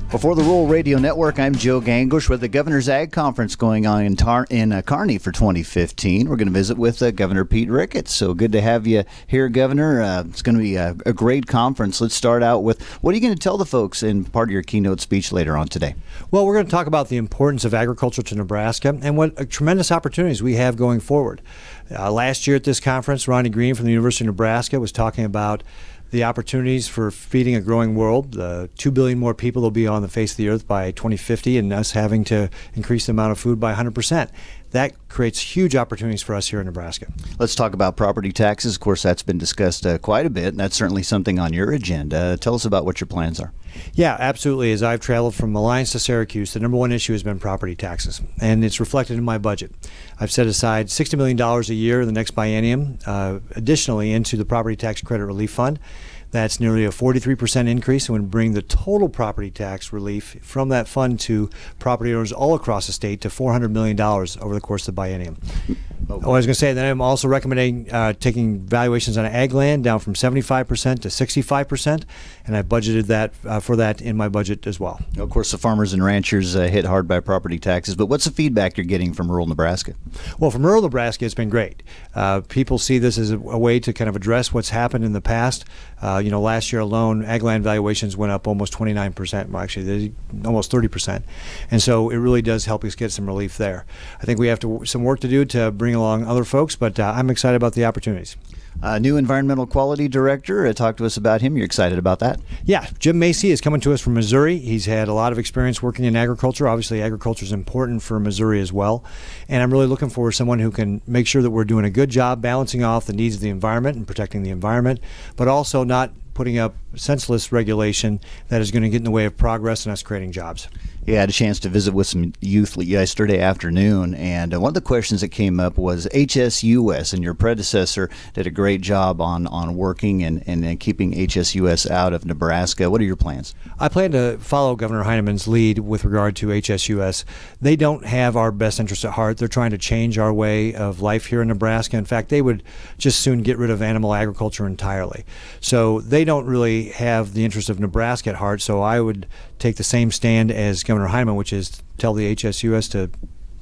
Before the Rural Radio Network, I'm Joe Gangwish with the Governor's Ag Conference going on in Kearney for 2015. We're going to visit with Governor Pete Ricketts. So good to have you here, Governor. It's going to be a great conference. Let's start out with, what are you going to tell the folks in part of your keynote speech later on today? Well, we're going to talk about the importance of agriculture to Nebraska and what tremendous opportunities we have going forward. Last year at this conference, Ronnie Green from the University of Nebraska was talking about the opportunities for feeding a growing world, 2 billion more people will be on the face of the earth by 2050, and us having to increase the amount of food by 100%. That creates huge opportunities for us here in Nebraska. Let's talk about property taxes. Of course, that's been discussed quite a bit, and that's certainly something on your agenda. Tell us about what your plans are. Yeah, absolutely. As I've traveled from Alliance to Syracuse, the number one issue has been property taxes, and it's reflected in my budget. I've set aside $60 million a year in the next biennium, additionally into the Property Tax Credit Relief Fund. That's nearly a 43% increase, and would bring the total property tax relief from that fund to property owners all across the state to $400 million over the course of the biennium. I was going to say that I'm also recommending taking valuations on ag land down from 75% to 65%, and I budgeted that for that in my budget as well. Of course, the farmers and ranchers hit hard by property taxes, but what's the feedback you're getting from rural Nebraska? Well, from rural Nebraska, it's been great. People see this as a way to kind of address what's happened in the past. Last year alone, ag land valuations went up almost 29%, well, actually almost 30%. And so it really does help us get some relief there. I think we have some work to do to bring along other folks, but I'm excited about the opportunities. New Environmental Quality Director, talk to us about him. You're excited about that? Yeah, Jim Macy is coming to us from Missouri. He's had a lot of experience working in agriculture. Obviously, agriculture is important for Missouri as well. And I'm really looking for someone who can make sure that we're doing a good job balancing off the needs of the environment and protecting the environment, but also not putting up senseless regulation that is going to get in the way of progress and us creating jobs. Yeah, I had a chance to visit with some youth yesterday afternoon, and one of the questions that came up was HSUS, and your predecessor did a great job on working and keeping HSUS out of Nebraska. What are your plans? I plan to follow Governor Heinemann's lead with regard to HSUS. They don't have our best interest at heart. They're trying to change our way of life here in Nebraska. In fact, they would just soon get rid of animal agriculture entirely. So they don't really have the interest of Nebraska at heart, so I would take the same stand as Governor Heinemann, which is tell the HSUS to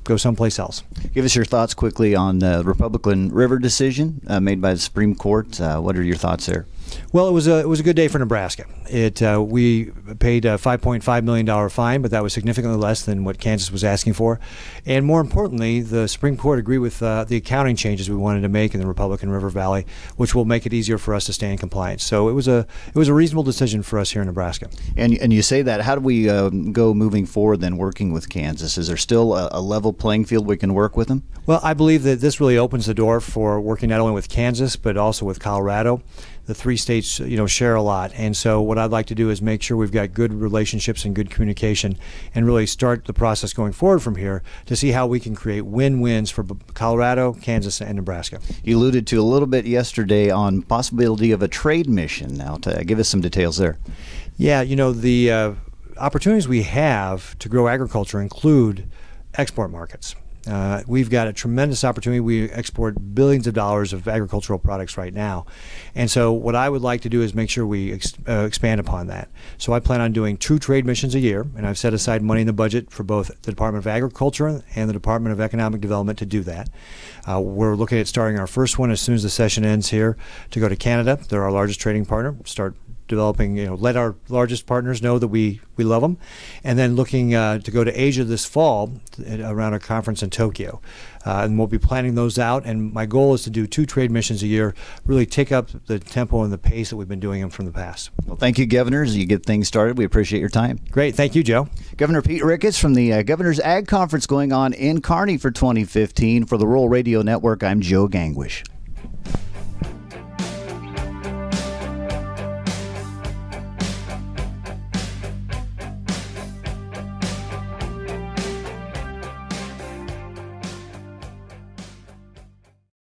go someplace else. Give us your thoughts quickly on the Republican River decision made by the Supreme Court. What are your thoughts there? Well, it was a good day for Nebraska. We paid a $5.5 million fine, but that was significantly less than what Kansas was asking for. And more importantly, the Supreme Court agreed with the accounting changes we wanted to make in the Republican River Valley, which will make it easier for us to stay in compliance. So it was a reasonable decision for us here in Nebraska. And you say that. How do we go moving forward then working with Kansas? Is there still a level playing field we can work with them? Well, I believe that this really opens the door for working not only with Kansas but also with Colorado. The three states, share a lot, and so what I'd like to do is make sure we've got good relationships and good communication, and really start the process going forward from here to see how we can create win-wins for Colorado, Kansas, and Nebraska. You alluded to a little bit yesterday on possibility of a trade mission. Now, give us some details there. Yeah, the opportunities we have to grow agriculture include export markets. We've got a tremendous opportunity. We export billions of dollars of agricultural products right now. And so what I would like to do is make sure we expand upon that. So I plan on doing 2 trade missions a year, and I've set aside money in the budget for both the Department of Agriculture and the Department of Economic Development to do that. We're looking at starting our first one as soon as the session ends here to go to Canada. They're our largest trading partner. Start developing, let our largest partners know that we love them, and then looking to go to Asia this fall around a conference in Tokyo. And we'll be planning those out, and my goal is to do 2 trade missions a year, really take up the tempo and the pace that we've been doing them from the past. Well, thank you, Governor, as you get things started. We appreciate your time. Great. Thank you, Joe. Governor Pete Ricketts from the Governor's Ag Conference going on in Kearney for 2015. For the Rural Radio Network, I'm Joe Gangwish.